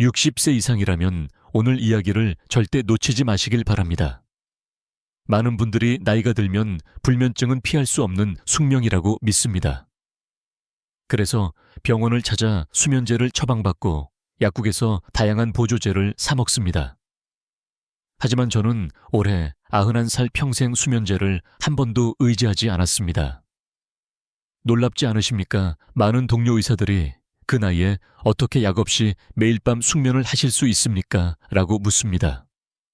60세 이상이라면 오늘 이야기를 절대 놓치지 마시길 바랍니다. 많은 분들이 나이가 들면 불면증은 피할 수 없는 숙명이라고 믿습니다. 그래서 병원을 찾아 수면제를 처방받고 약국에서 다양한 보조제를 사 먹습니다. 하지만 저는 올해 91살 평생 수면제를 한 번도 의지하지 않았습니다. 놀랍지 않으십니까? 많은 동료 의사들이 그 나이에 어떻게 약 없이 매일 밤 숙면을 하실 수 있습니까? 라고 묻습니다.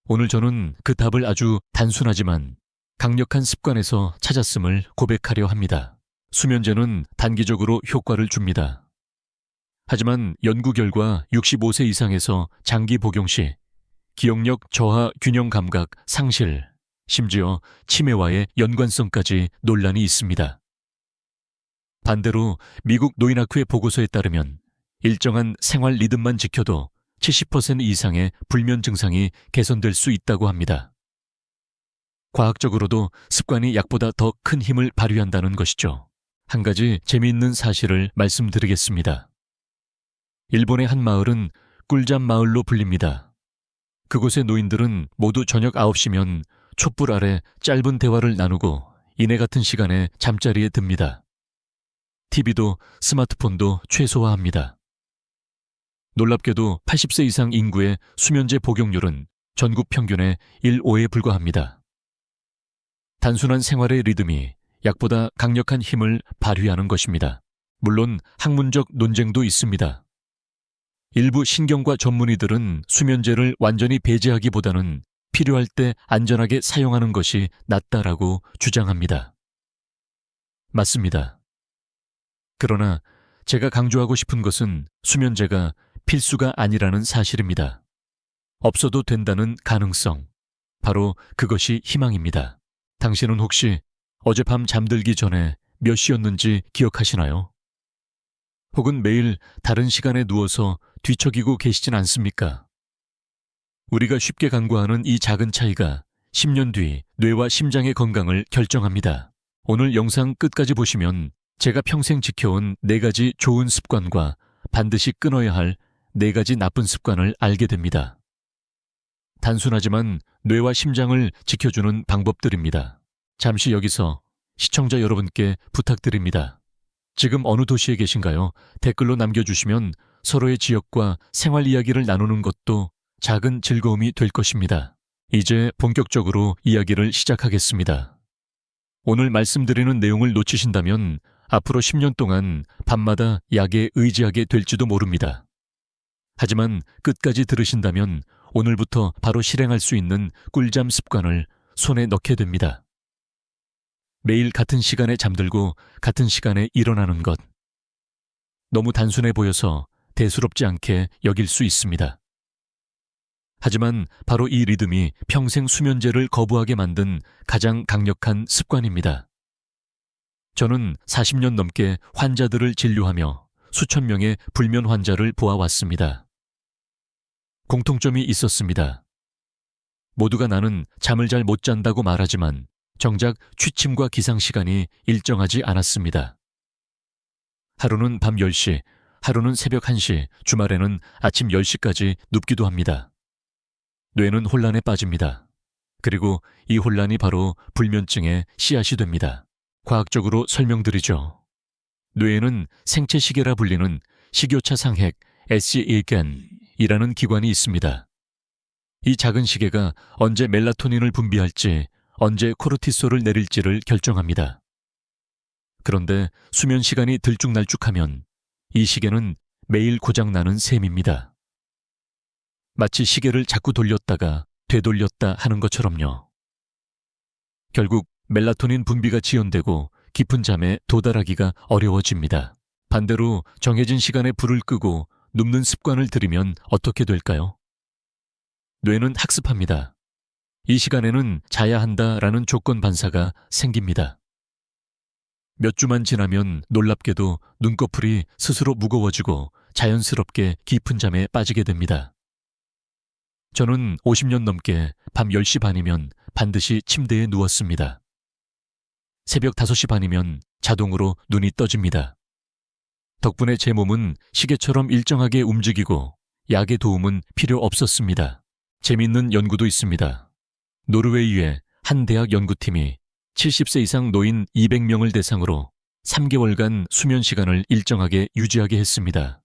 오늘 저는 그 답을 아주 단순하지만 강력한 습관에서 찾았음을 고백하려 합니다. 수면제는 단기적으로 효과를 줍니다. 하지만 연구 결과 65세 이상에서 장기 복용 시 기억력 저하, 균형 감각 상실, 심지어 치매와의 연관성까지 논란이 있습니다. 반대로 미국 노인학회 보고서에 따르면 일정한 생활 리듬만 지켜도 70% 이상의 불면 증상이 개선될 수 있다고 합니다. 과학적으로도 습관이 약보다 더 큰 힘을 발휘한다는 것이죠. 한 가지 재미있는 사실을 말씀드리겠습니다. 일본의 한 마을은 꿀잠 마을로 불립니다. 그곳의 노인들은 모두 저녁 9시면 촛불 아래 짧은 대화를 나누고 이내 같은 시간에 잠자리에 듭니다. TV도 스마트폰도 최소화합니다. 놀랍게도 80세 이상 인구의 수면제 복용률은 전국 평균의 1.5에 불과합니다. 단순한 생활의 리듬이 약보다 강력한 힘을 발휘하는 것입니다. 물론 학문적 논쟁도 있습니다. 일부 신경과 전문의들은 수면제를 완전히 배제하기보다는 필요할 때 안전하게 사용하는 것이 낫다라고 주장합니다. 맞습니다. 그러나 제가 강조하고 싶은 것은 수면제가 필수가 아니라는 사실입니다. 없어도 된다는 가능성, 바로 그것이 희망입니다. 당신은 혹시 어젯밤 잠들기 전에 몇 시였는지 기억하시나요? 혹은 매일 다른 시간에 누워서 뒤척이고 계시진 않습니까? 우리가 쉽게 간과하는 이 작은 차이가 10년 뒤 뇌와 심장의 건강을 결정합니다. 오늘 영상 끝까지 보시면 제가 평생 지켜온 4가지 좋은 습관과 반드시 끊어야 할 4가지 나쁜 습관을 알게 됩니다. 단순하지만 뇌와 심장을 지켜주는 방법들입니다. 잠시 여기서 시청자 여러분께 부탁드립니다. 지금 어느 도시에 계신가요? 댓글로 남겨주시면 서로의 지역과 생활 이야기를 나누는 것도 작은 즐거움이 될 것입니다. 이제 본격적으로 이야기를 시작하겠습니다. 오늘 말씀드리는 내용을 놓치신다면 앞으로 10년 동안 밤마다 약에 의지하게 될지도 모릅니다. 하지만 끝까지 들으신다면 오늘부터 바로 실행할 수 있는 꿀잠 습관을 손에 넣게 됩니다. 매일 같은 시간에 잠들고 같은 시간에 일어나는 것. 너무 단순해 보여서 대수롭지 않게 여길 수 있습니다. 하지만 바로 이 리듬이 평생 수면제를 거부하게 만든 가장 강력한 습관입니다. 저는 40년 넘게 환자들을 진료하며 수천 명의 불면 환자를 보아왔습니다. 공통점이 있었습니다. 모두가 나는 잠을 잘 못 잔다고 말하지만 정작 취침과 기상 시간이 일정하지 않았습니다. 하루는 밤 10시, 하루는 새벽 1시, 주말에는 아침 10시까지 눕기도 합니다. 뇌는 혼란에 빠집니다. 그리고 이 혼란이 바로 불면증의 씨앗이 됩니다. 과학적으로 설명드리죠. 뇌에는 생체시계라 불리는 식요차 상핵 S1간이라는 기관이 있습니다. 이 작은 시계가 언제 멜라토닌을 분비할지, 언제 코르티솔을 내릴지를 결정합니다. 그런데 수면 시간이 들쭉날쭉하면 이 시계는 매일 고장나는 셈입니다. 마치 시계를 자꾸 돌렸다가 되돌렸다 하는 것처럼요. 결국 멜라토닌 분비가 지연되고 깊은 잠에 도달하기가 어려워집니다. 반대로 정해진 시간에 불을 끄고 눕는 습관을 들이면 어떻게 될까요? 뇌는 학습합니다. 이 시간에는 자야 한다라는 조건 반사가 생깁니다. 몇 주만 지나면 놀랍게도 눈꺼풀이 스스로 무거워지고 자연스럽게 깊은 잠에 빠지게 됩니다. 저는 50년 넘게 밤 10시 반이면 반드시 침대에 누웠습니다. 새벽 5시 반이면 자동으로 눈이 떠집니다. 덕분에 제 몸은 시계처럼 일정하게 움직이고 약의 도움은 필요 없었습니다. 재미있는 연구도 있습니다. 노르웨이의 한 대학 연구팀이 70세 이상 노인 200명을 대상으로 3개월간 수면 시간을 일정하게 유지하게 했습니다.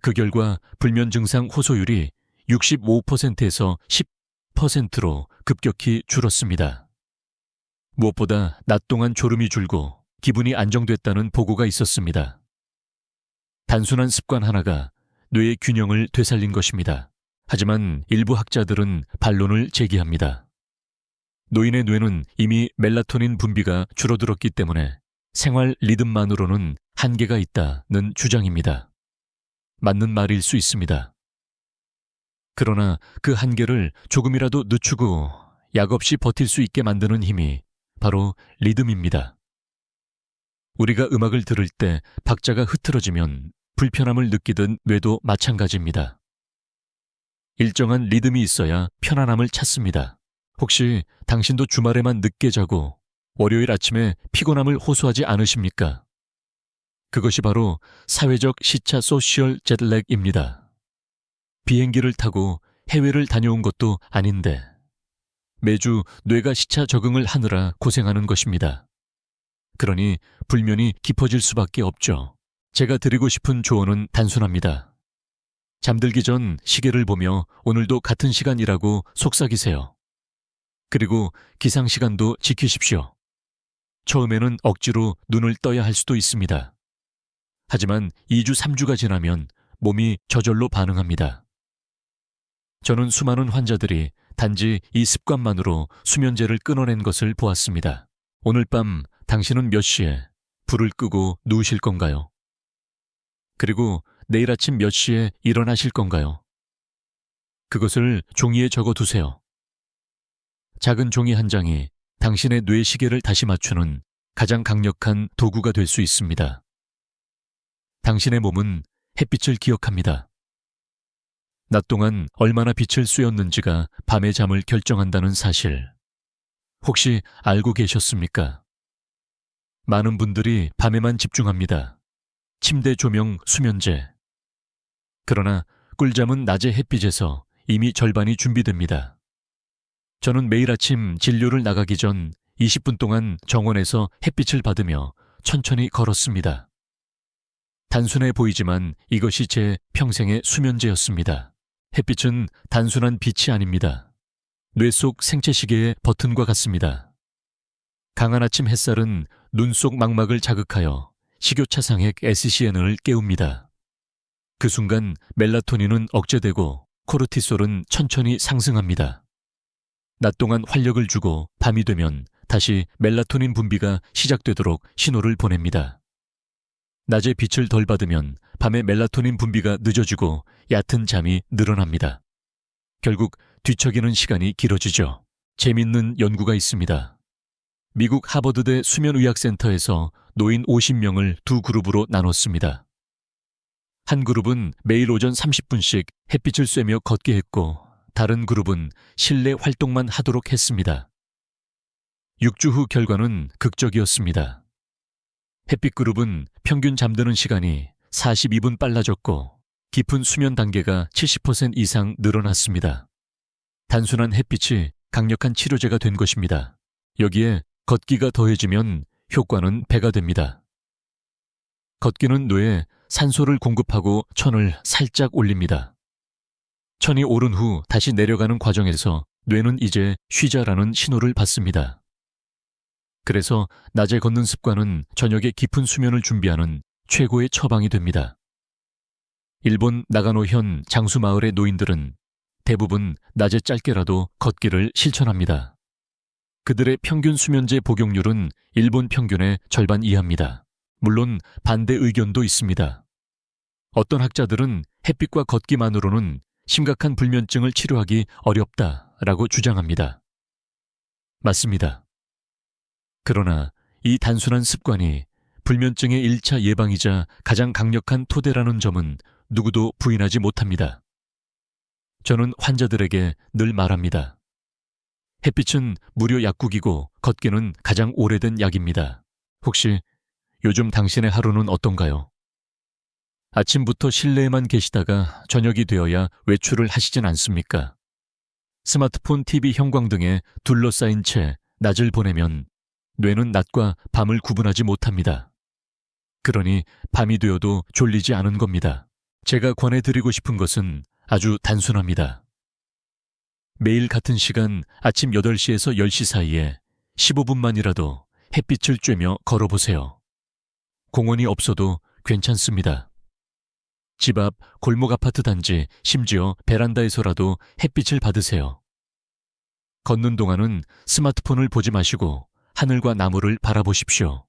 그 결과 불면 증상 호소율이 65%에서 10%로 급격히 줄었습니다. 무엇보다 낮 동안 졸음이 줄고 기분이 안정됐다는 보고가 있었습니다. 단순한 습관 하나가 뇌의 균형을 되살린 것입니다. 하지만 일부 학자들은 반론을 제기합니다. 노인의 뇌는 이미 멜라토닌 분비가 줄어들었기 때문에 생활 리듬만으로는 한계가 있다는 주장입니다. 맞는 말일 수 있습니다. 그러나 그 한계를 조금이라도 늦추고 약 없이 버틸 수 있게 만드는 힘이 바로 리듬입니다. 우리가 음악을 들을 때 박자가 흐트러지면 불편함을 느끼던 뇌도 마찬가지입니다. 일정한 리듬이 있어야 편안함을 찾습니다. 혹시 당신도 주말에만 늦게 자고 월요일 아침에 피곤함을 호소하지 않으십니까? 그것이 바로 사회적 시차 소셜 제트랙입니다. 비행기를 타고 해외를 다녀온 것도 아닌데 매주 뇌가 시차 적응을 하느라 고생하는 것입니다. 그러니 불면이 깊어질 수밖에 없죠. 제가 드리고 싶은 조언은 단순합니다. 잠들기 전 시계를 보며 오늘도 같은 시간이라고 속삭이세요. 그리고 기상시간도 지키십시오. 처음에는 억지로 눈을 떠야 할 수도 있습니다. 하지만 2주, 3주가 지나면 몸이 저절로 반응합니다. 저는 수많은 환자들이 단지 이 습관만으로 수면제를 끊어낸 것을 보았습니다. 오늘 밤 당신은 몇 시에 불을 끄고 누우실 건가요? 그리고 내일 아침 몇 시에 일어나실 건가요? 그것을 종이에 적어두세요. 작은 종이 한 장이 당신의 뇌 시계를 다시 맞추는 가장 강력한 도구가 될 수 있습니다. 당신의 몸은 햇빛을 기억합니다. 낮 동안 얼마나 빛을 쐬었는지가 밤의 잠을 결정한다는 사실, 혹시 알고 계셨습니까? 많은 분들이 밤에만 집중합니다. 침대 조명 수면제. 그러나 꿀잠은 낮의 햇빛에서 이미 절반이 준비됩니다. 저는 매일 아침 진료를 나가기 전 20분 동안 정원에서 햇빛을 받으며 천천히 걸었습니다. 단순해 보이지만 이것이 제 평생의 수면제였습니다. 햇빛은 단순한 빛이 아닙니다. 뇌 속 생체시계의 버튼과 같습니다. 강한 아침 햇살은 눈 속 망막을 자극하여 식욕차상액 SCN을 깨웁니다. 그 순간 멜라토닌은 억제되고 코르티솔은 천천히 상승합니다. 낮 동안 활력을 주고 밤이 되면 다시 멜라토닌 분비가 시작되도록 신호를 보냅니다. 낮에 빛을 덜 받으면 밤에 멜라토닌 분비가 늦어지고 얕은 잠이 늘어납니다. 결국 뒤척이는 시간이 길어지죠. 재밌는 연구가 있습니다. 미국 하버드대 수면의학센터에서 노인 50명을 두 그룹으로 나눴습니다. 한 그룹은 매일 오전 30분씩 햇빛을 쐬며 걷게 했고 다른 그룹은 실내 활동만 하도록 했습니다. 6주 후 결과는 극적이었습니다. 햇빛 그룹은 평균 잠드는 시간이 42분 빨라졌고 깊은 수면 단계가 70% 이상 늘어났습니다. 단순한 햇빛이 강력한 치료제가 된 것입니다. 여기에 걷기가 더해지면 효과는 배가 됩니다. 걷기는 뇌에 산소를 공급하고 천을 살짝 올립니다. 천이 오른 후 다시 내려가는 과정에서 뇌는 이제 쉬자라는 신호를 받습니다. 그래서 낮에 걷는 습관은 저녁에 깊은 수면을 준비하는 최고의 처방이 됩니다. 일본 나가노현 장수마을의 노인들은 대부분 낮에 짧게라도 걷기를 실천합니다. 그들의 평균 수면제 복용률은 일본 평균의 절반 이하입니다. 물론 반대 의견도 있습니다. 어떤 학자들은 햇빛과 걷기만으로는 심각한 불면증을 치료하기 어렵다라고 주장합니다. 맞습니다. 그러나 이 단순한 습관이 불면증의 1차 예방이자 가장 강력한 토대라는 점은 누구도 부인하지 못합니다. 저는 환자들에게 늘 말합니다. 햇빛은 무료 약국이고 걷기는 가장 오래된 약입니다. 혹시 요즘 당신의 하루는 어떤가요? 아침부터 실내에만 계시다가 저녁이 되어야 외출을 하시진 않습니까? 스마트폰, TV 형광등에 둘러싸인 채 낮을 보내면 뇌는 낮과 밤을 구분하지 못합니다. 그러니 밤이 되어도 졸리지 않은 겁니다. 제가 권해드리고 싶은 것은 아주 단순합니다. 매일 같은 시간 아침 8시에서 10시 사이에 15분만이라도 햇빛을 쬐며 걸어보세요. 공원이 없어도 괜찮습니다. 집 앞, 골목 아파트 단지, 심지어 베란다에서라도 햇빛을 받으세요. 걷는 동안은 스마트폰을 보지 마시고 하늘과 나무를 바라보십시오.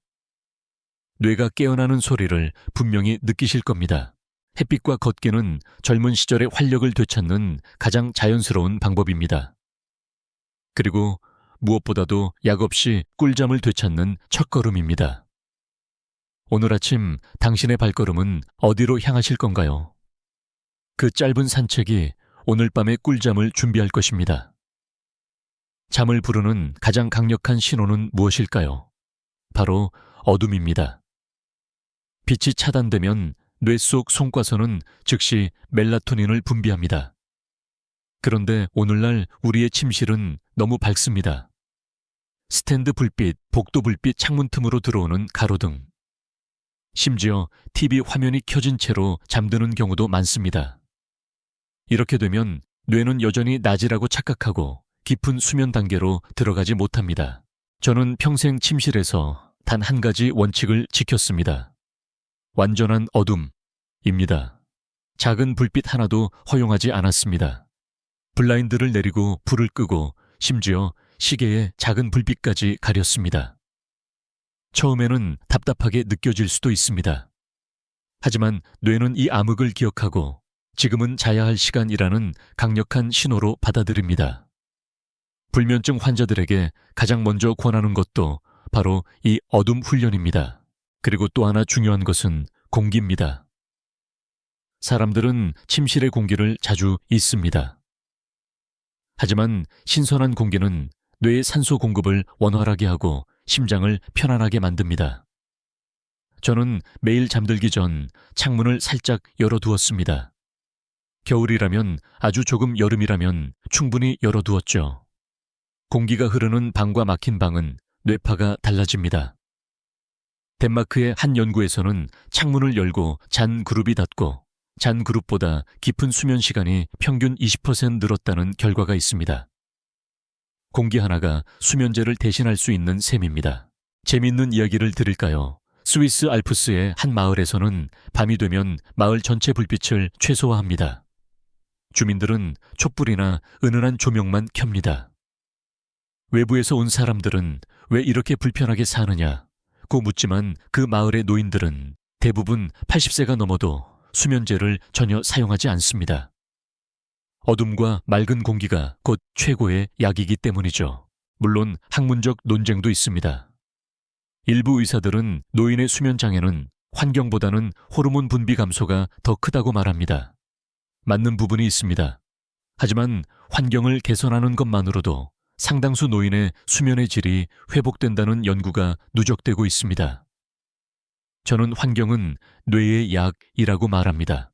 뇌가 깨어나는 소리를 분명히 느끼실 겁니다. 햇빛과 걷기는 젊은 시절의 활력을 되찾는 가장 자연스러운 방법입니다. 그리고 무엇보다도 약 없이 꿀잠을 되찾는 첫걸음입니다. 오늘 아침 당신의 발걸음은 어디로 향하실 건가요? 그 짧은 산책이 오늘 밤의 꿀잠을 준비할 것입니다. 잠을 부르는 가장 강력한 신호는 무엇일까요? 바로 어둠입니다. 빛이 차단되면 뇌 속 송과선은 즉시 멜라토닌을 분비합니다. 그런데 오늘날 우리의 침실은 너무 밝습니다. 스탠드 불빛, 복도 불빛 창문 틈으로 들어오는 가로등. 심지어 TV 화면이 켜진 채로 잠드는 경우도 많습니다. 이렇게 되면 뇌는 여전히 낮이라고 착각하고 깊은 수면 단계로 들어가지 못합니다. 저는 평생 침실에서 단 한 가지 원칙을 지켰습니다. 완전한 어둠입니다. 작은 불빛 하나도 허용하지 않았습니다. 블라인드를 내리고 불을 끄고 심지어 시계에 작은 불빛까지 가렸습니다. 처음에는 답답하게 느껴질 수도 있습니다. 하지만 뇌는 이 암흑을 기억하고 지금은 자야 할 시간이라는 강력한 신호로 받아들입니다. 불면증 환자들에게 가장 먼저 권하는 것도 바로 이 어둠 훈련입니다. 그리고 또 하나 중요한 것은 공기입니다. 사람들은 침실의 공기를 자주 잊습니다. 하지만 신선한 공기는 뇌의 산소 공급을 원활하게 하고 심장을 편안하게 만듭니다. 저는 매일 잠들기 전 창문을 살짝 열어두었습니다. 겨울이라면, 아주 조금 여름이라면 충분히 열어두었죠. 공기가 흐르는 방과 막힌 방은 뇌파가 달라집니다. 덴마크의 한 연구에서는 창문을 열고 잔 그룹이 닫고 잔 그룹보다 깊은 수면 시간이 평균 20% 늘었다는 결과가 있습니다. 공기 하나가 수면제를 대신할 수 있는 셈입니다. 재미있는 이야기를 드릴까요? 스위스 알프스의 한 마을에서는 밤이 되면 마을 전체 불빛을 최소화합니다. 주민들은 촛불이나 은은한 조명만 켭니다. 외부에서 온 사람들은 왜 이렇게 불편하게 사느냐고 묻지만 그 마을의 노인들은 대부분 80세가 넘어도 수면제를 전혀 사용하지 않습니다. 어둠과 맑은 공기가 곧 최고의 약이기 때문이죠. 물론 학문적 논쟁도 있습니다. 일부 의사들은 노인의 수면 장애는 환경보다는 호르몬 분비 감소가 더 크다고 말합니다. 맞는 부분이 있습니다. 하지만 환경을 개선하는 것만으로도 상당수 노인의 수면의 질이 회복된다는 연구가 누적되고 있습니다. 저는 환경은 뇌의 약이라고 말합니다.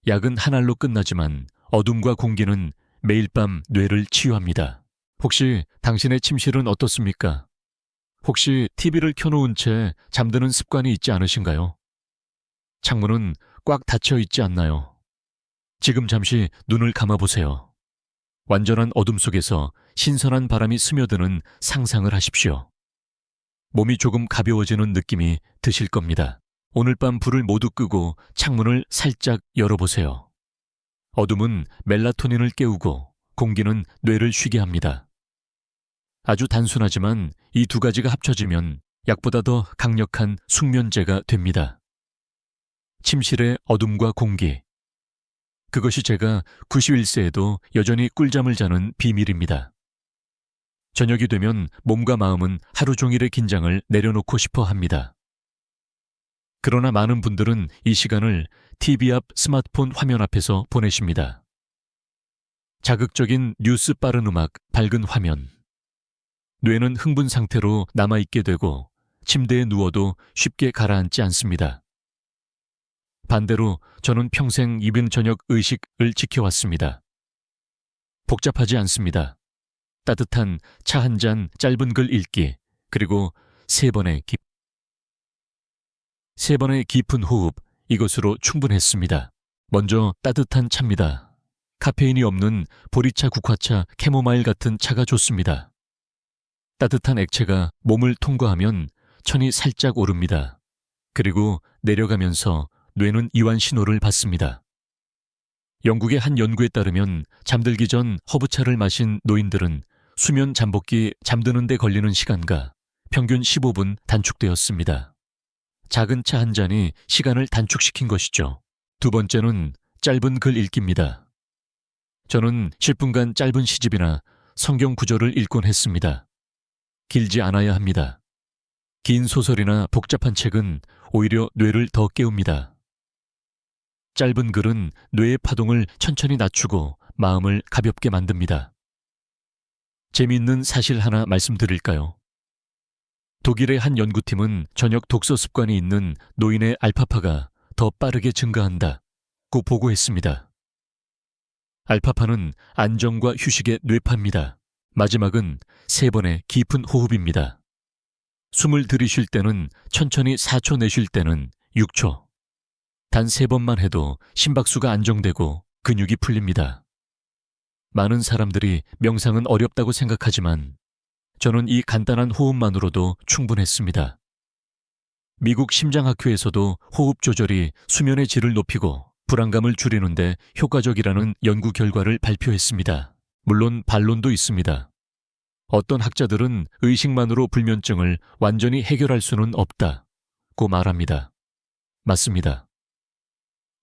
약은 한 알로 끝나지만 어둠과 공기는 매일 밤 뇌를 치유합니다. 혹시 당신의 침실은 어떻습니까? 혹시 TV를 켜놓은 채 잠드는 습관이 있지 않으신가요? 창문은 꽉 닫혀 있지 않나요? 지금 잠시 눈을 감아보세요. 완전한 어둠 속에서 신선한 바람이 스며드는 상상을 하십시오. 몸이 조금 가벼워지는 느낌이 드실 겁니다. 오늘 밤 불을 모두 끄고 창문을 살짝 열어보세요. 어둠은 멜라토닌을 깨우고 공기는 뇌를 쉬게 합니다. 아주 단순하지만 이 두 가지가 합쳐지면 약보다 더 강력한 숙면제가 됩니다. 침실의 어둠과 공기. 그것이 제가 91세에도 여전히 꿀잠을 자는 비밀입니다. 저녁이 되면 몸과 마음은 하루 종일의 긴장을 내려놓고 싶어 합니다. 그러나 많은 분들은 이 시간을 TV 앞 스마트폰 화면 앞에서 보내십니다. 자극적인 뉴스, 빠른 음악, 밝은 화면. 뇌는 흥분 상태로 남아있게 되고 침대에 누워도 쉽게 가라앉지 않습니다. 반대로 저는 평생 이른 저녁 의식을 지켜왔습니다. 복잡하지 않습니다. 따뜻한 차 한 잔 짧은 글 읽기, 그리고 세 번의 깊은 호흡, 이것으로 충분했습니다. 먼저 따뜻한 차입니다. 카페인이 없는 보리차, 국화차, 캐모마일 같은 차가 좋습니다. 따뜻한 액체가 몸을 통과하면 천이 살짝 오릅니다. 그리고 내려가면서 뇌는 이완 신호를 받습니다. 영국의 한 연구에 따르면 잠들기 전 허브차를 마신 노인들은 수면 잠복기 잠드는 데 걸리는 시간과 평균 15분 단축되었습니다. 작은 차 한 잔이 시간을 단축시킨 것이죠. 두 번째는 짧은 글 읽기입니다. 저는 10분간 짧은 시집이나 성경 구절을 읽곤 했습니다. 길지 않아야 합니다. 긴 소설이나 복잡한 책은 오히려 뇌를 더 깨웁니다. 짧은 글은 뇌의 파동을 천천히 낮추고 마음을 가볍게 만듭니다. 재미있는 사실 하나 말씀드릴까요? 독일의 한 연구팀은 저녁 독서 습관이 있는 노인의 알파파가 더 빠르게 증가한다고 보고했습니다. 알파파는 안정과 휴식의 뇌파입니다. 마지막은 세 번의 깊은 호흡입니다. 숨을 들이쉴 때는 천천히 4초, 내쉴 때는 6초. 단 3번만 해도 심박수가 안정되고 근육이 풀립니다. 많은 사람들이 명상은 어렵다고 생각하지만 저는 이 간단한 호흡만으로도 충분했습니다. 미국 심장학회에서도 호흡 조절이 수면의 질을 높이고 불안감을 줄이는데 효과적이라는 연구 결과를 발표했습니다. 물론 반론도 있습니다. 어떤 학자들은 의식만으로 불면증을 완전히 해결할 수는 없다고 말합니다. 맞습니다.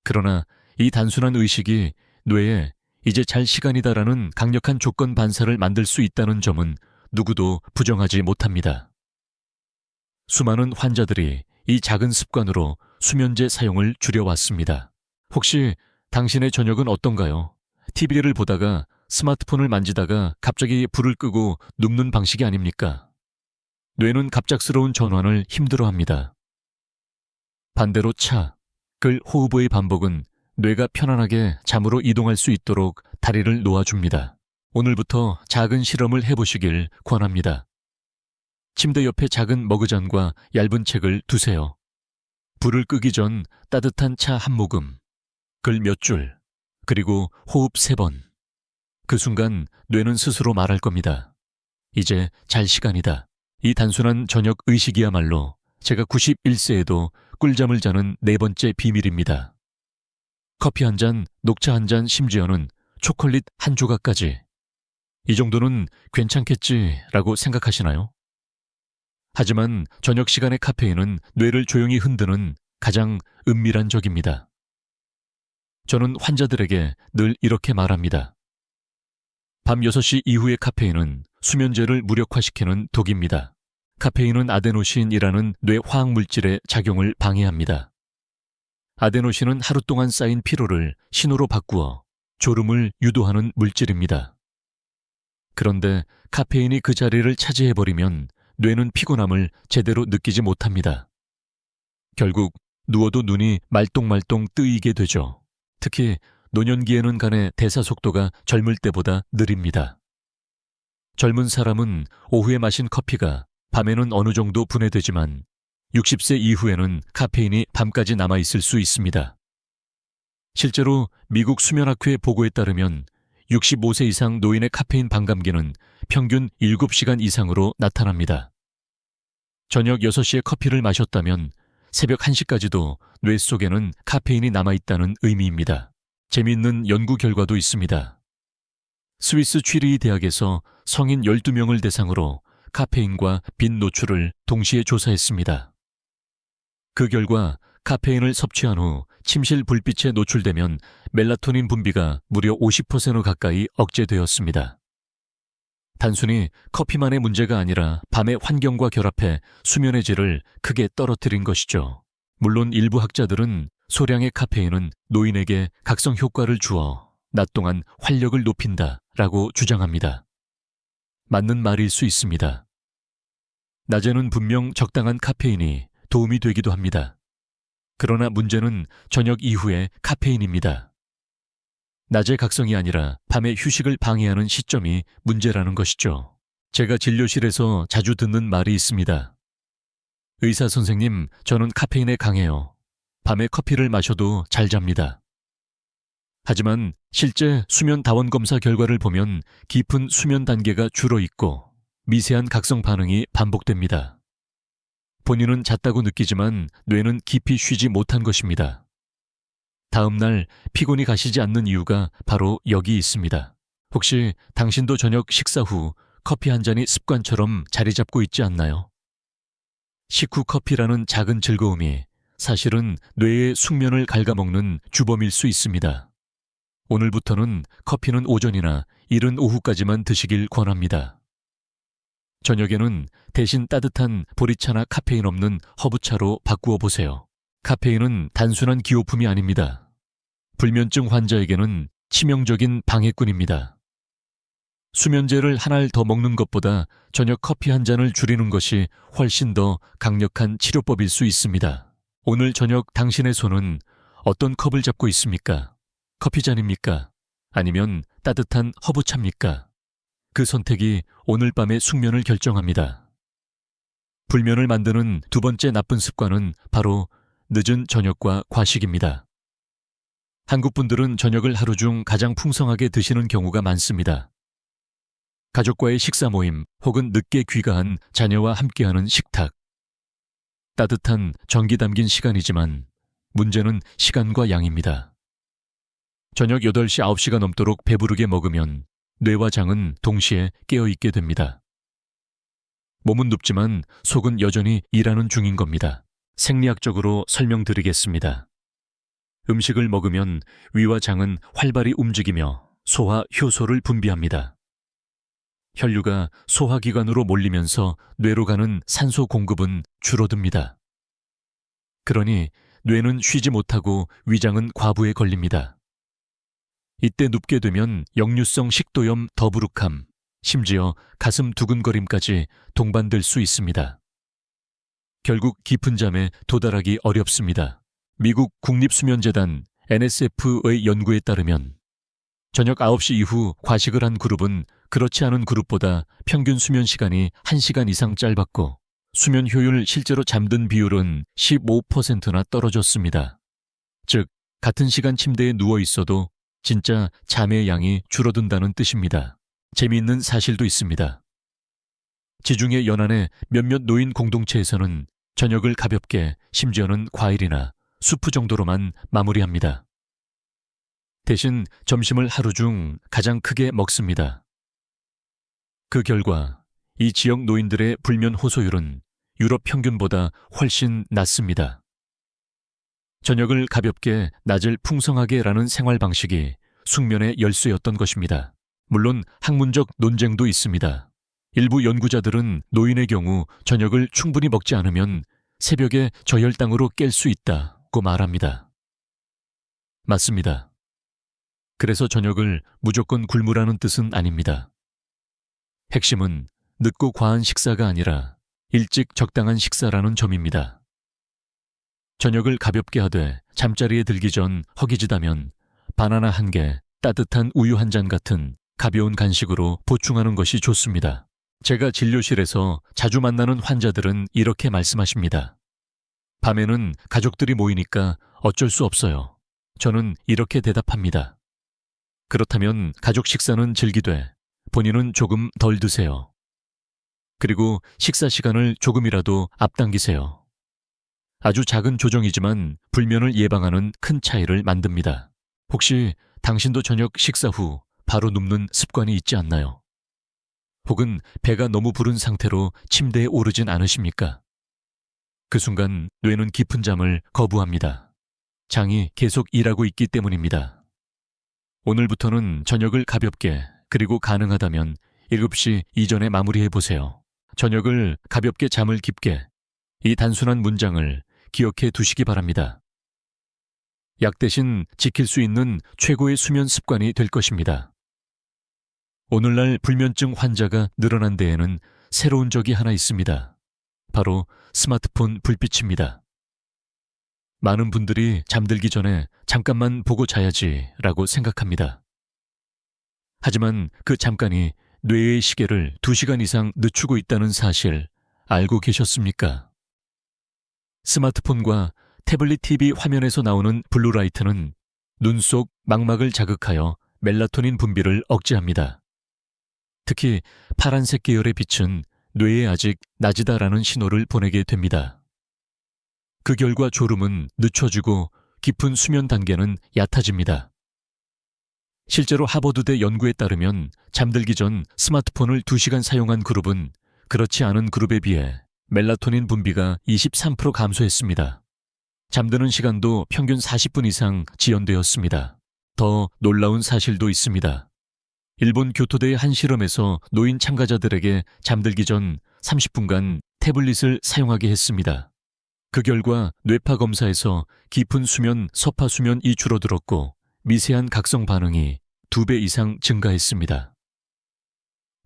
그러나 이 단순한 의식이 뇌에 이제 잘 시간이다라는 강력한 조건 반사를 만들 수 있다는 점은 누구도 부정하지 못합니다. 수많은 환자들이 이 작은 습관으로 수면제 사용을 줄여왔습니다. 혹시 당신의 저녁은 어떤가요? TV를 보다가 스마트폰을 만지다가 갑자기 불을 끄고 눕는 방식이 아닙니까? 뇌는 갑작스러운 전환을 힘들어합니다. 반대로 차, 글, 호흡의 반복은 뇌가 편안하게 잠으로 이동할 수 있도록 다리를 놓아줍니다. 오늘부터 작은 실험을 해보시길 권합니다. 침대 옆에 작은 머그잔과 얇은 책을 두세요. 불을 끄기 전 따뜻한 차 한 모금, 글 몇 줄, 그리고 호흡 3번. 그 순간 뇌는 스스로 말할 겁니다. 이제 잘 시간이다. 이 단순한 저녁 의식이야말로 제가 91세에도 꿀잠을 자는 4번째 비밀입니다. 커피 한 잔, 녹차 한 잔, 심지어는 초콜릿 한 조각까지. 이 정도는 괜찮겠지라고 생각하시나요? 하지만 저녁 시간의 카페인은 뇌를 조용히 흔드는 가장 은밀한 적입니다. 저는 환자들에게 늘 이렇게 말합니다. 밤 6시 이후의 카페인은 수면제를 무력화시키는 독입니다. 카페인은 아데노신이라는 뇌 화학물질의 작용을 방해합니다. 아데노신은 하루 동안 쌓인 피로를 신호로 바꾸어 졸음을 유도하는 물질입니다. 그런데 카페인이 그 자리를 차지해버리면 뇌는 피곤함을 제대로 느끼지 못합니다. 결국 누워도 눈이 말똥말똥 뜨이게 되죠. 특히 노년기에는 간의 대사 속도가 젊을 때보다 느립니다. 젊은 사람은 오후에 마신 커피가 밤에는 어느 정도 분해되지만 60세 이후에는 카페인이 밤까지 남아있을 수 있습니다. 실제로 미국 수면학회 보고에 따르면 65세 이상 노인의 카페인 반감기는 평균 7시간 이상으로 나타납니다. 저녁 6시에 커피를 마셨다면 새벽 1시까지도 뇌 속에는 카페인이 남아있다는 의미입니다. 재미있는 연구 결과도 있습니다. 스위스 취리히 대학에서 성인 12명을 대상으로 카페인과 빛 노출을 동시에 조사했습니다. 그 결과 카페인을 섭취한 후 침실 불빛에 노출되면 멜라토닌 분비가 무려 50% 가까이 억제되었습니다. 단순히 커피만의 문제가 아니라 밤의 환경과 결합해 수면의 질을 크게 떨어뜨린 것이죠. 물론 일부 학자들은 소량의 카페인은 노인에게 각성 효과를 주어 낮 동안 활력을 높인다라고 주장합니다. 맞는 말일 수 있습니다. 낮에는 분명 적당한 카페인이 도움이 되기도 합니다. 그러나 문제는 저녁 이후의 카페인입니다. 낮의 각성이 아니라 밤의 휴식을 방해하는 시점이 문제라는 것이죠. 제가 진료실에서 자주 듣는 말이 있습니다. 의사 선생님, 저는 카페인에 강해요. 밤에 커피를 마셔도 잘 잡니다. 하지만 실제 수면 다원 검사 결과를 보면 깊은 수면 단계가 줄어 있고 미세한 각성 반응이 반복됩니다. 본인은 잤다고 느끼지만 뇌는 깊이 쉬지 못한 것입니다. 다음 날 피곤이 가시지 않는 이유가 바로 여기 있습니다. 혹시 당신도 저녁 식사 후 커피 한 잔이 습관처럼 자리 잡고 있지 않나요? 식후 커피라는 작은 즐거움이 사실은 뇌의 숙면을 갉아먹는 주범일 수 있습니다. 오늘부터는 커피는 오전이나 이른 오후까지만 드시길 권합니다. 저녁에는 대신 따뜻한 보리차나 카페인 없는 허브차로 바꾸어 보세요. 카페인은 단순한 기호품이 아닙니다. 불면증 환자에게는 치명적인 방해꾼입니다. 수면제를 한 알 더 먹는 것보다 저녁 커피 한 잔을 줄이는 것이 훨씬 더 강력한 치료법일 수 있습니다. 오늘 저녁 당신의 손은 어떤 컵을 잡고 있습니까? 커피잔입니까? 아니면 따뜻한 허브차입니까? 그 선택이 오늘 밤의 숙면을 결정합니다. 불면을 만드는 두 번째 나쁜 습관은 바로 늦은 저녁과 과식입니다. 한국 분들은 저녁을 하루 중 가장 풍성하게 드시는 경우가 많습니다. 가족과의 식사 모임 혹은 늦게 귀가한 자녀와 함께하는 식탁. 따뜻한 정기 담긴 시간이지만 문제는 시간과 양입니다. 저녁 8시, 9시가 넘도록 배부르게 먹으면 뇌와 장은 동시에 깨어있게 됩니다. 몸은 눕지만 속은 여전히 일하는 중인 겁니다. 생리학적으로 설명드리겠습니다. 음식을 먹으면 위와 장은 활발히 움직이며 소화 효소를 분비합니다. 혈류가 소화기관으로 몰리면서 뇌로 가는 산소 공급은 줄어듭니다. 그러니 뇌는 쉬지 못하고 위장은 과부에 걸립니다. 이때 눕게 되면 역류성 식도염, 더부룩함, 심지어 가슴 두근거림까지 동반될 수 있습니다. 결국 깊은 잠에 도달하기 어렵습니다. 미국 국립수면재단 NSF의 연구에 따르면 저녁 9시 이후 과식을 한 그룹은 그렇지 않은 그룹보다 평균 수면 시간이 1시간 이상 짧았고 수면 효율 실제로 잠든 비율은 15%나 떨어졌습니다. 즉, 같은 시간 침대에 누워 있어도 진짜 잠의 양이 줄어든다는 뜻입니다. 재미있는 사실도 있습니다. 지중해 연안의 몇몇 노인 공동체에서는 저녁을 가볍게, 심지어는 과일이나 수프 정도로만 마무리합니다. 대신 점심을 하루 중 가장 크게 먹습니다. 그 결과 이 지역 노인들의 불면 호소율은 유럽 평균보다 훨씬 낮습니다. 저녁을 가볍게, 낮을 풍성하게라는 생활 방식이 숙면의 열쇠였던 것입니다. 물론 학문적 논쟁도 있습니다. 일부 연구자들은 노인의 경우 저녁을 충분히 먹지 않으면 새벽에 저혈당으로 깰 수 있다고 말합니다. 맞습니다. 그래서 저녁을 무조건 굶으라는 뜻은 아닙니다. 핵심은 늦고 과한 식사가 아니라 일찍 적당한 식사라는 점입니다. 저녁을 가볍게 하되 잠자리에 들기 전 허기지다면 바나나 1개, 따뜻한 우유 1잔 같은 가벼운 간식으로 보충하는 것이 좋습니다. 제가 진료실에서 자주 만나는 환자들은 이렇게 말씀하십니다. 밤에는 가족들이 모이니까 어쩔 수 없어요. 저는 이렇게 대답합니다. 그렇다면 가족 식사는 즐기되 본인은 조금 덜 드세요. 그리고 식사 시간을 조금이라도 앞당기세요. 아주 작은 조정이지만 불면을 예방하는 큰 차이를 만듭니다. 혹시 당신도 저녁 식사 후 바로 눕는 습관이 있지 않나요? 혹은 배가 너무 부른 상태로 침대에 오르진 않으십니까? 그 순간 뇌는 깊은 잠을 거부합니다. 장이 계속 일하고 있기 때문입니다. 오늘부터는 저녁을 가볍게, 그리고 가능하다면 7시 이전에 마무리해보세요. 저녁을 가볍게, 잠을 깊게, 이 단순한 문장을 기억해 두시기 바랍니다. 약 대신 지킬 수 있는 최고의 수면 습관이 될 것입니다. 오늘날 불면증 환자가 늘어난 데에는 새로운 적이 하나 있습니다. 바로 스마트폰 불빛입니다. 많은 분들이 잠들기 전에 잠깐만 보고 자야지라고 생각합니다. 하지만 그 잠깐이 뇌의 시계를 2시간 이상 늦추고 있다는 사실 알고 계셨습니까? 스마트폰과 태블릿 TV 화면에서 나오는 블루라이트는 눈 속 망막을 자극하여 멜라토닌 분비를 억제합니다. 특히 파란색 계열의 빛은 뇌에 아직 낮이다라는 신호를 보내게 됩니다. 그 결과 졸음은 늦춰지고 깊은 수면 단계는 얕아집니다. 실제로 하버드대 연구에 따르면 잠들기 전 스마트폰을 2시간 사용한 그룹은 그렇지 않은 그룹에 비해 멜라토닌 분비가 23% 감소했습니다. 잠드는 시간도 평균 40분 이상 지연되었습니다. 더 놀라운 사실도 있습니다. 일본 교토대의 한 실험에서 노인 참가자들에게 잠들기 전 30분간 태블릿을 사용하게 했습니다. 그 결과 뇌파 검사에서 깊은 수면, 서파 수면이 줄어들었고 미세한 각성 반응이 2배 이상 증가했습니다.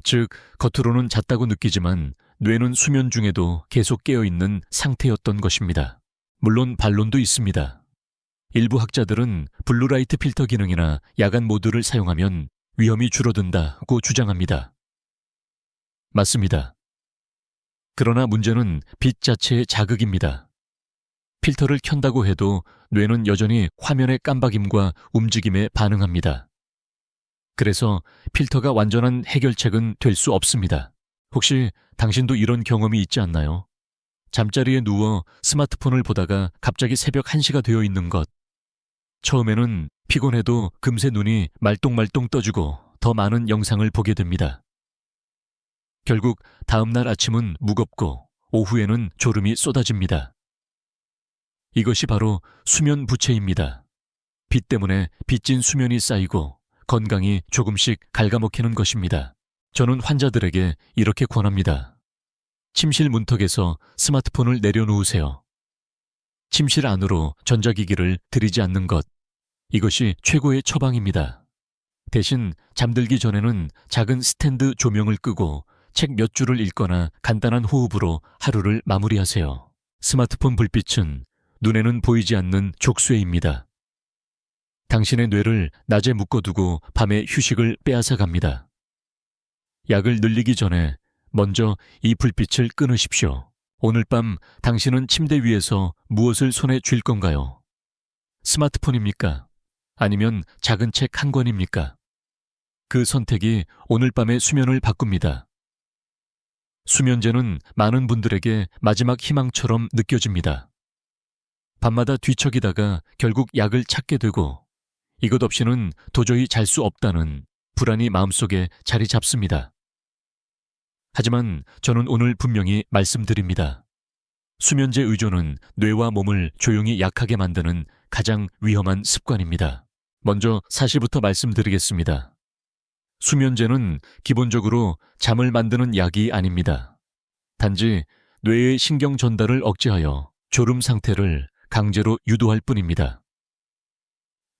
즉, 겉으로는 잤다고 느끼지만 뇌는 수면 중에도 계속 깨어있는 상태였던 것입니다. 물론 반론도 있습니다. 일부 학자들은 블루라이트 필터 기능이나 야간 모드를 사용하면 위험이 줄어든다고 주장합니다. 맞습니다. 그러나 문제는 빛 자체의 자극입니다. 필터를 켠다고 해도 뇌는 여전히 화면의 깜박임과 움직임에 반응합니다. 그래서 필터가 완전한 해결책은 될 수 없습니다. 혹시 당신도 이런 경험이 있지 않나요? 잠자리에 누워 스마트폰을 보다가 갑자기 새벽 1시가 되어 있는 것. 처음에는 피곤해도 금세 눈이 말똥말똥 떠지고 더 많은 영상을 보게 됩니다. 결국 다음날 아침은 무겁고 오후에는 졸음이 쏟아집니다. 이것이 바로 수면 부채입니다. 빛 때문에 빚진 수면이 쌓이고 건강이 조금씩 갉아먹히는 것입니다. 저는 환자들에게 이렇게 권합니다. 침실 문턱에서 스마트폰을 내려놓으세요. 침실 안으로 전자기기를 들이지 않는 것. 이것이 최고의 처방입니다. 대신 잠들기 전에는 작은 스탠드 조명을 끄고 책 몇 줄을 읽거나 간단한 호흡으로 하루를 마무리하세요. 스마트폰 불빛은 눈에는 보이지 않는 족쇄입니다. 당신의 뇌를 낮에 묶어두고 밤에 휴식을 빼앗아 갑니다. 약을 늘리기 전에 먼저 이 불빛을 끊으십시오. 오늘 밤 당신은 침대 위에서 무엇을 손에 쥘 건가요? 스마트폰입니까? 아니면 작은 책 한 권입니까? 그 선택이 오늘 밤의 수면을 바꿉니다. 수면제는 많은 분들에게 마지막 희망처럼 느껴집니다. 밤마다 뒤척이다가 결국 약을 찾게 되고 이것 없이는 도저히 잘 수 없다는 불안이 마음속에 자리 잡습니다. 하지만 저는 오늘 분명히 말씀드립니다. 수면제 의존은 뇌와 몸을 조용히 약하게 만드는 가장 위험한 습관입니다. 먼저 사실부터 말씀드리겠습니다. 수면제는 기본적으로 잠을 만드는 약이 아닙니다. 단지 뇌의 신경 전달을 억제하여 졸음 상태를 강제로 유도할 뿐입니다.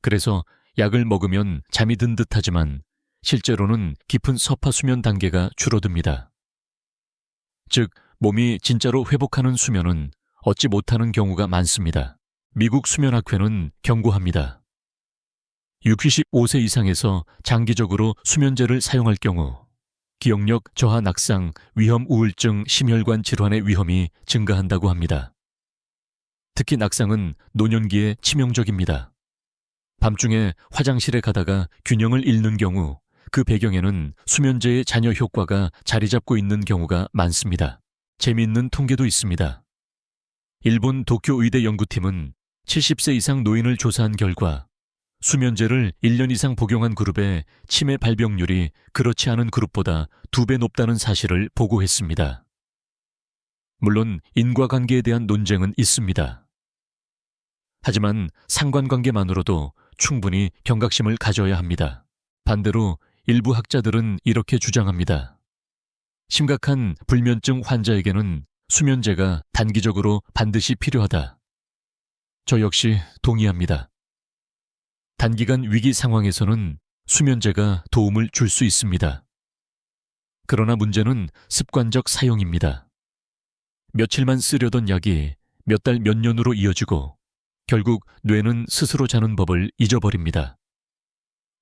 그래서 약을 먹으면 잠이 든 듯하지만 실제로는 깊은 서파 수면 단계가 줄어듭니다. 즉, 몸이 진짜로 회복하는 수면은 얻지 못하는 경우가 많습니다. 미국 수면학회는 경고합니다. 65세 이상에서 장기적으로 수면제를 사용할 경우 기억력 저하 낙상, 위험 우울증, 심혈관 질환의 위험이 증가한다고 합니다. 특히 낙상은 노년기에 치명적입니다. 밤중에 화장실에 가다가 균형을 잃는 경우 그 배경에는 수면제의 잔여 효과가 자리 잡고 있는 경우가 많습니다. 재미있는 통계도 있습니다. 일본 도쿄 의대 연구팀은 70세 이상 노인을 조사한 결과 수면제를 1년 이상 복용한 그룹의 치매 발병률이 그렇지 않은 그룹보다 2배 높다는 사실을 보고했습니다. 물론 인과관계에 대한 논쟁은 있습니다. 하지만 상관관계만으로도 충분히 경각심을 가져야 합니다. 반대로 일부 학자들은 이렇게 주장합니다. 심각한 불면증 환자에게는 수면제가 단기적으로 반드시 필요하다. 저 역시 동의합니다. 단기간 위기 상황에서는 수면제가 도움을 줄 수 있습니다. 그러나 문제는 습관적 사용입니다. 며칠만 쓰려던 약이 몇 달 몇 년으로 이어지고 결국 뇌는 스스로 자는 법을 잊어버립니다.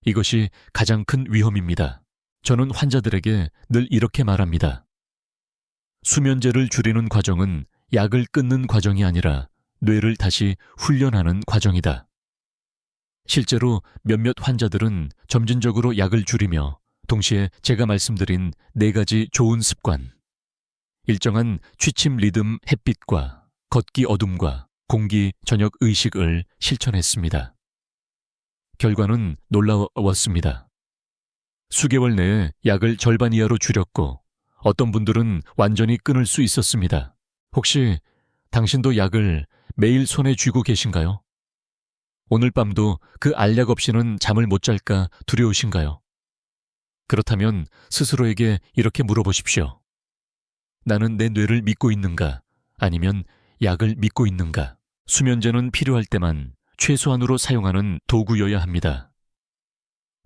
이것이 가장 큰 위험입니다. 저는 환자들에게 늘 이렇게 말합니다. 수면제를 줄이는 과정은 약을 끊는 과정이 아니라 뇌를 다시 훈련하는 과정이다. 실제로 몇몇 환자들은 점진적으로 약을 줄이며 동시에 제가 말씀드린 4가지 좋은 습관, 일정한 취침 리듬 햇빛과 걷기 어둠과 공기 저녁 의식을 실천했습니다. 결과는 놀라웠습니다. 수개월 내에 약을 절반 이하로 줄였고 어떤 분들은 완전히 끊을 수 있었습니다. 혹시 당신도 약을 매일 손에 쥐고 계신가요? 오늘 밤도 그 알약 없이는 잠을 못 잘까 두려우신가요? 그렇다면 스스로에게 이렇게 물어보십시오. 나는 내 뇌를 믿고 있는가? 아니면 약을 믿고 있는가? 수면제는 필요할 때만 최소한으로 사용하는 도구여야 합니다.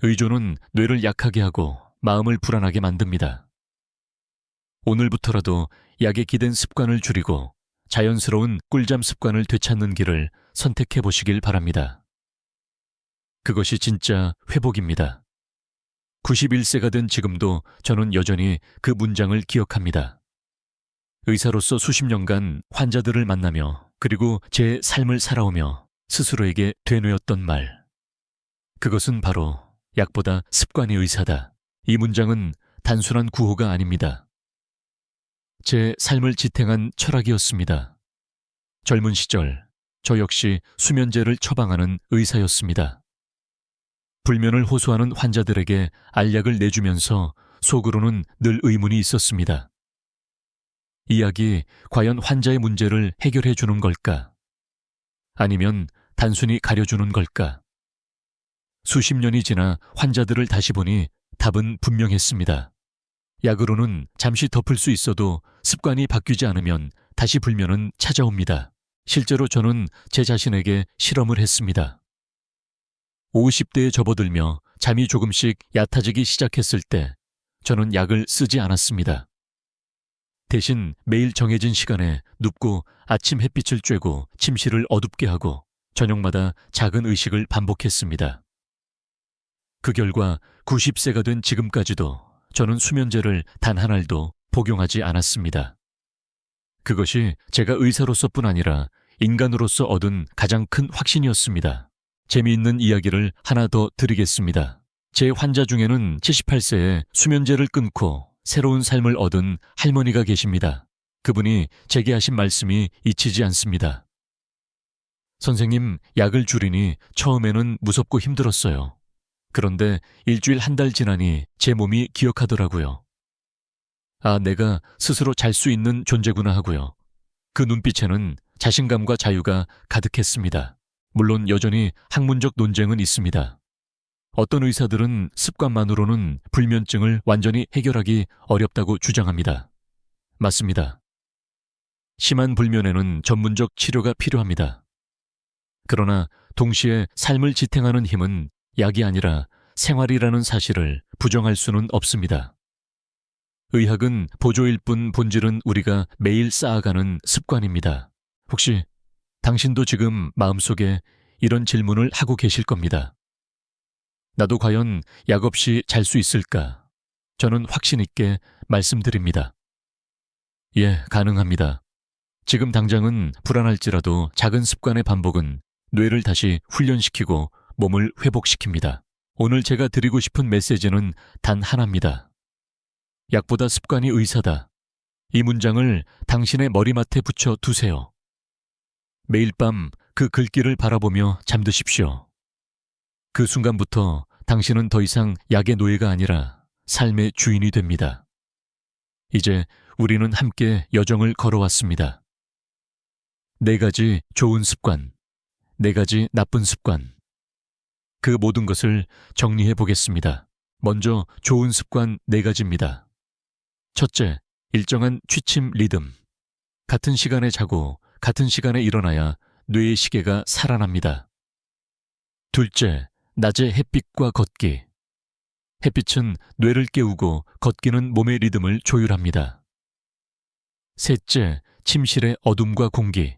의존은 뇌를 약하게 하고 마음을 불안하게 만듭니다. 오늘부터라도 약에 기댄 습관을 줄이고 자연스러운 꿀잠 습관을 되찾는 길을 선택해 보시길 바랍니다. 그것이 진짜 회복입니다. 91세가 된 지금도 저는 여전히 그 문장을 기억합니다. 의사로서 수십 년간 환자들을 만나며 그리고 제 삶을 살아오며 스스로에게 되뇌었던 말. 그것은 바로 약보다 습관이 의사다. 이 문장은 단순한 구호가 아닙니다. 제 삶을 지탱한 철학이었습니다. 젊은 시절 저 역시 수면제를 처방하는 의사였습니다. 불면을 호소하는 환자들에게 알약을 내주면서 속으로는 늘 의문이 있었습니다. 이 약이 과연 환자의 문제를 해결해 주는 걸까? 아니면 단순히 가려주는 걸까? 수십 년이 지나 환자들을 다시 보니 답은 분명했습니다. 약으로는 잠시 덮을 수 있어도 습관이 바뀌지 않으면 다시 불면은 찾아옵니다. 실제로 저는 제 자신에게 실험을 했습니다. 50대에 접어들며 잠이 조금씩 얕아지기 시작했을 때 저는 약을 쓰지 않았습니다. 대신 매일 정해진 시간에 눕고 아침 햇빛을 쬐고 침실을 어둡게 하고 저녁마다 작은 의식을 반복했습니다. 그 결과 90세가 된 지금까지도 저는 수면제를 단 한 알도 복용하지 않았습니다. 그것이 제가 의사로서뿐 아니라 인간으로서 얻은 가장 큰 확신이었습니다. 재미있는 이야기를 하나 더 드리겠습니다. 제 환자 중에는 78세에 수면제를 끊고 새로운 삶을 얻은 할머니가 계십니다. 그분이 제게 하신 말씀이 잊히지 않습니다. 선생님, 약을 줄이니 처음에는 무섭고 힘들었어요. 그런데 일주일 한 달 지나니 제 몸이 기억하더라고요. 아, 내가 스스로 잘 수 있는 존재구나 하고요. 그 눈빛에는 자신감과 자유가 가득했습니다. 물론 여전히 학문적 논쟁은 있습니다. 어떤 의사들은 습관만으로는 불면증을 완전히 해결하기 어렵다고 주장합니다. 맞습니다. 심한 불면에는 전문적 치료가 필요합니다. 그러나 동시에 삶을 지탱하는 힘은 약이 아니라 생활이라는 사실을 부정할 수는 없습니다. 의학은 보조일 뿐 본질은 우리가 매일 쌓아가는 습관입니다. 혹시 당신도 지금 마음속에 이런 질문을 하고 계실 겁니다. 나도 과연 약 없이 잘 수 있을까? 저는 확신 있게 말씀드립니다. 예, 가능합니다. 지금 당장은 불안할지라도 작은 습관의 반복은 뇌를 다시 훈련시키고 몸을 회복시킵니다. 오늘 제가 드리고 싶은 메시지는 단 하나입니다. 약보다 습관이 의사다. 이 문장을 당신의 머리맡에 붙여 두세요. 매일 밤 그 글귀를 바라보며 잠드십시오. 그 순간부터 당신은 더 이상 약의 노예가 아니라 삶의 주인이 됩니다. 이제 우리는 함께 여정을 걸어왔습니다. 4가지 좋은 습관, 4가지 나쁜 습관. 그 모든 것을 정리해 보겠습니다. 먼저 좋은 습관 4가지입니다. 첫째, 일정한 취침 리듬. 같은 시간에 자고 같은 시간에 일어나야 뇌의 시계가 살아납니다. 둘째, 낮에 햇빛과 걷기. 햇빛은 뇌를 깨우고 걷기는 몸의 리듬을 조율합니다. 셋째, 침실의 어둠과 공기.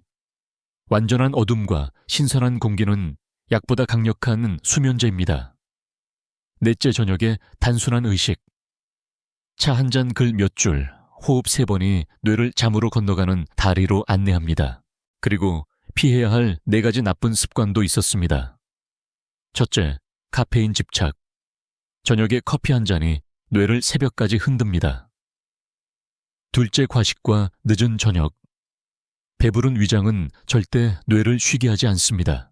완전한 어둠과 신선한 공기는 약보다 강력한 수면제입니다. 넷째 저녁에 단순한 의식. 차 한 잔 글 몇 줄, 호흡 3번이 뇌를 잠으로 건너가는 다리로 안내합니다. 그리고 피해야 할 4가지 나쁜 습관도 있었습니다. 첫째, 카페인 집착. 저녁에 커피 한 잔이 뇌를 새벽까지 흔듭니다. 둘째, 과식과 늦은 저녁. 배부른 위장은 절대 뇌를 쉬게 하지 않습니다.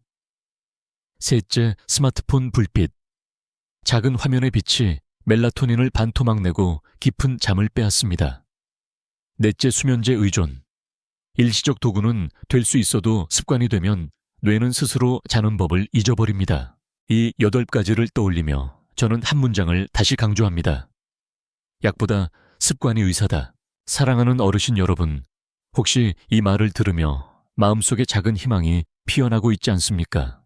셋째, 스마트폰 불빛. 작은 화면의 빛이 멜라토닌을 반토막 내고 깊은 잠을 빼앗습니다. 넷째, 수면제 의존. 일시적 도구는 될 수 있어도 습관이 되면 뇌는 스스로 자는 법을 잊어버립니다. 이 8가지를 떠올리며 저는 한 문장을 다시 강조합니다. 약보다 습관이 의사다. 사랑하는 어르신 여러분, 혹시 이 말을 들으며 마음속에 작은 희망이 피어나고 있지 않습니까?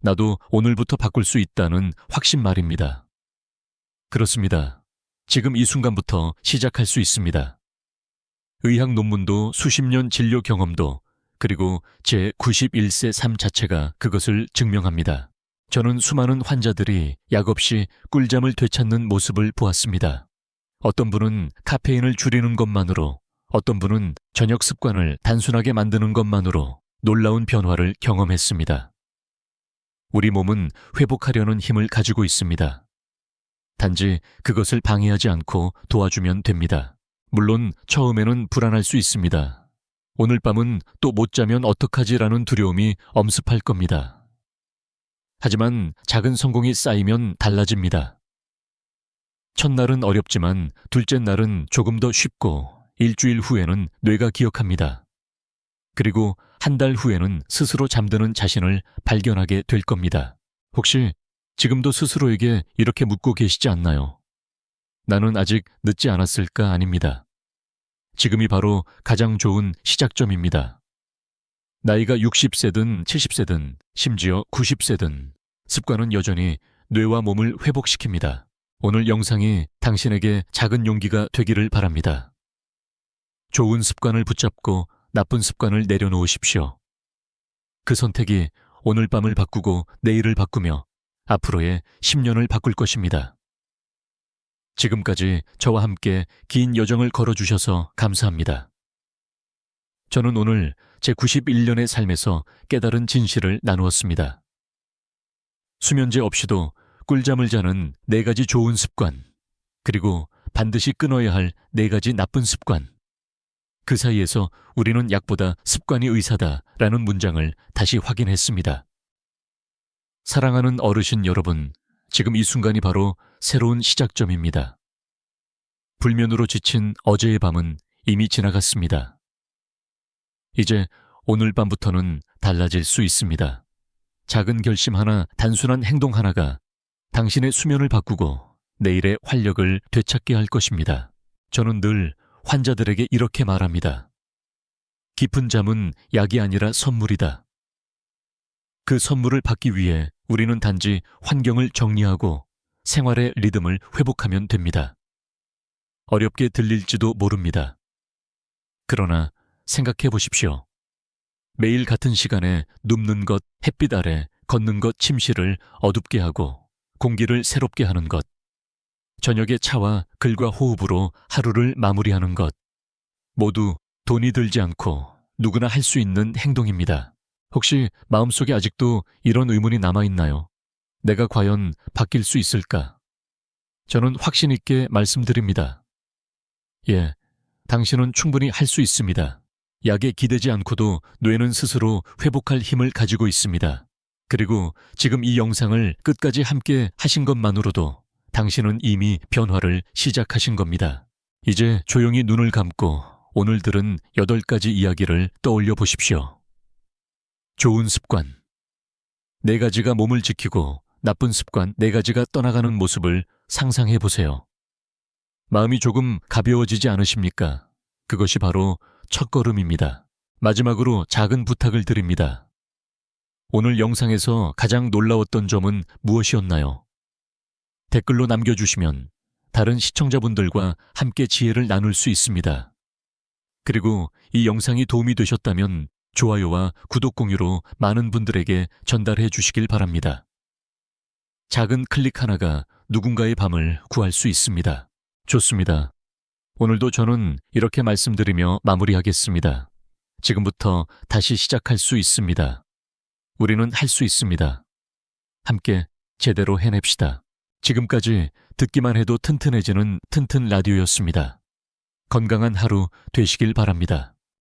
나도 오늘부터 바꿀 수 있다는 확신 말입니다. 그렇습니다. 지금 이 순간부터 시작할 수 있습니다. 의학 논문도 수십 년 진료 경험도 그리고 제 91세 삶 자체가 그것을 증명합니다. 저는 수많은 환자들이 약 없이 꿀잠을 되찾는 모습을 보았습니다. 어떤 분은 카페인을 줄이는 것만으로, 어떤 분은 저녁 습관을 단순하게 만드는 것만으로 놀라운 변화를 경험했습니다. 우리 몸은 회복하려는 힘을 가지고 있습니다. 단지 그것을 방해하지 않고 도와주면 됩니다. 물론 처음에는 불안할 수 있습니다. 오늘 밤은 또 못 자면 어떡하지라는 두려움이 엄습할 겁니다. 하지만 작은 성공이 쌓이면 달라집니다. 첫날은 어렵지만 둘째 날은 조금 더 쉽고 일주일 후에는 뇌가 기억합니다. 그리고 한 달 후에는 스스로 잠드는 자신을 발견하게 될 겁니다. 혹시 지금도 스스로에게 이렇게 묻고 계시지 않나요? 나는 아직 늦지 않았을까? 아닙니다. 지금이 바로 가장 좋은 시작점입니다. 나이가 60세든 70세든 심지어 90세든 습관은 여전히 뇌와 몸을 회복시킵니다. 오늘 영상이 당신에게 작은 용기가 되기를 바랍니다. 좋은 습관을 붙잡고 나쁜 습관을 내려놓으십시오. 그 선택이 오늘 밤을 바꾸고 내일을 바꾸며 앞으로의 10년을 바꿀 것입니다. 지금까지 저와 함께 긴 여정을 걸어주셔서 감사합니다. 저는 오늘 제 91년의 삶에서 깨달은 진실을 나누었습니다. 수면제 없이도 꿀잠을 자는 4가지 좋은 습관, 그리고 반드시 끊어야 할 4가지 나쁜 습관. 그 사이에서 우리는 약보다 습관이 의사다라는 문장을 다시 확인했습니다. 사랑하는 어르신 여러분, 지금 이 순간이 바로 새로운 시작점입니다. 불면으로 지친 어제의 밤은 이미 지나갔습니다. 이제 오늘 밤부터는 달라질 수 있습니다. 작은 결심 하나, 단순한 행동 하나가 당신의 수면을 바꾸고 내일의 활력을 되찾게 할 것입니다. 저는 늘 환자들에게 이렇게 말합니다. 깊은 잠은 약이 아니라 선물이다. 그 선물을 받기 위해 우리는 단지 환경을 정리하고 생활의 리듬을 회복하면 됩니다. 어렵게 들릴지도 모릅니다. 그러나 생각해 보십시오. 매일 같은 시간에 눕는 것, 햇빛 아래 걷는 것, 침실을 어둡게 하고 공기를 새롭게 하는 것, 저녁에 차와 글과 호흡으로 하루를 마무리하는 것, 모두 돈이 들지 않고 누구나 할 수 있는 행동입니다. 혹시 마음속에 아직도 이런 의문이 남아있나요? 내가 과연 바뀔 수 있을까? 저는 확신 있게 말씀드립니다. 예, 당신은 충분히 할 수 있습니다. 약에 기대지 않고도 뇌는 스스로 회복할 힘을 가지고 있습니다. 그리고 지금 이 영상을 끝까지 함께 하신 것만으로도 당신은 이미 변화를 시작하신 겁니다. 이제 조용히 눈을 감고 오늘 들은 8가지 이야기를 떠올려 보십시오. 좋은 습관. 4가지가 몸을 지키고 나쁜 습관 4가지가 떠나가는 모습을 상상해 보세요. 마음이 조금 가벼워지지 않으십니까? 그것이 바로 첫걸음입니다. 마지막으로 작은 부탁을 드립니다. 오늘 영상에서 가장 놀라웠던 점은 무엇이었나요? 댓글로 남겨주시면 다른 시청자분들과 함께 지혜를 나눌 수 있습니다. 그리고 이 영상이 도움이 되셨다면 좋아요와 구독 공유로 많은 분들에게 전달해 주시길 바랍니다. 작은 클릭 하나가 누군가의 밤을 구할 수 있습니다. 좋습니다. 오늘도 저는 이렇게 말씀드리며 마무리하겠습니다. 지금부터 다시 시작할 수 있습니다. 우리는 할 수 있습니다. 함께 제대로 해냅시다. 지금까지 듣기만 해도 튼튼해지는 튼튼 라디오였습니다. 건강한 하루 되시길 바랍니다.